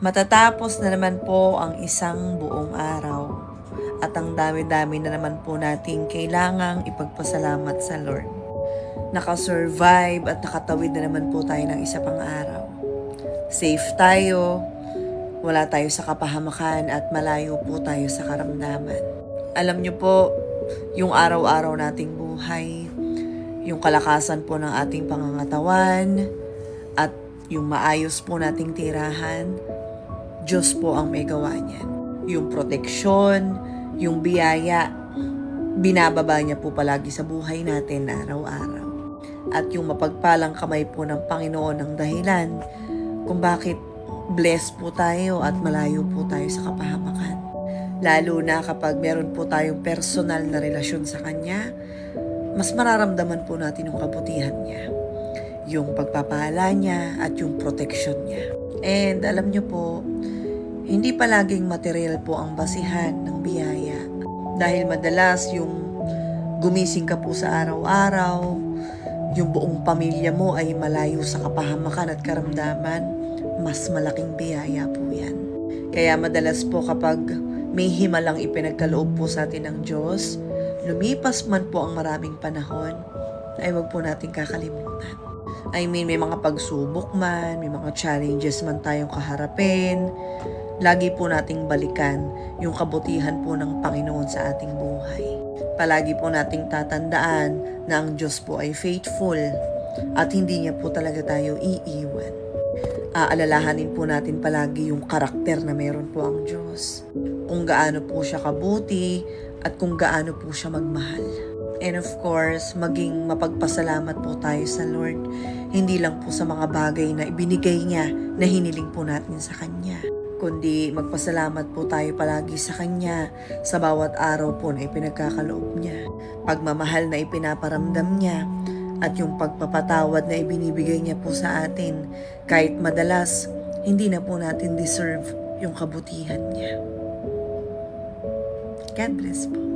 Matatapos na naman po ang isang buong araw at ang dami-dami na naman po nating kailangang ipagpasalamat sa Lord. Nakasurvive at nakatawid na naman po tayo ng isa pang araw. Safe tayo, wala tayo sa kapahamakan at malayo po tayo sa karamdaman. Alam niyo po, yung araw-araw nating buhay, yung kalakasan po ng ating pangangatawan, at yung maayos po nating tirahan, Diyos po ang may gawa niyan. Yung proteksyon, yung biyaya, binababa niya po palagi sa buhay natin araw-araw. At yung mapagpalang kamay po ng Panginoon ang dahilan kung bakit blessed po tayo at malayo po tayo sa kapahamakan. Lalo na kapag meron po tayong personal na relasyon sa Kanya, mas mararamdaman po natin yung kabutihan niya, yung pagpapala niya at yung protection niya. And alam niyo po, hindi palaging material po ang basihan ng biyaya. Dahil madalas yung gumising ka po sa araw-araw, yung buong pamilya mo ay malayo sa kapahamakan at karamdaman, mas malaking biyaya po yan. Kaya madalas po kapag may himalang ipinagkaloob po sa atin ng Diyos, lumipas man po ang maraming panahon, ay wag po natin kakalimutan. I mean, may mga pagsubok man, may mga challenges man tayong kaharapin, lagi po nating balikan yung kabutihan po ng Panginoon sa ating buhay. Palagi po nating tatandaan na ang Diyos po ay faithful at hindi niya po talaga tayo iiwan. Aalalahanin po natin palagi yung karakter na meron po ang Diyos. Kung gaano po siya kabuti at kung gaano po siya magmahal. And of course, maging mapagpasalamat po tayo sa Lord. Hindi lang po sa mga bagay na ibinigay niya na hiniling po natin sa Kanya, kundi magpasalamat po tayo palagi sa Kanya sa bawat araw po na ipinagkakaloob niya. Pagmamahal na ipinaparamdam niya at yung pagpapatawad na ibinibigay niya po sa atin kahit madalas hindi na po natin deserve yung kabutihan niya. God bless po.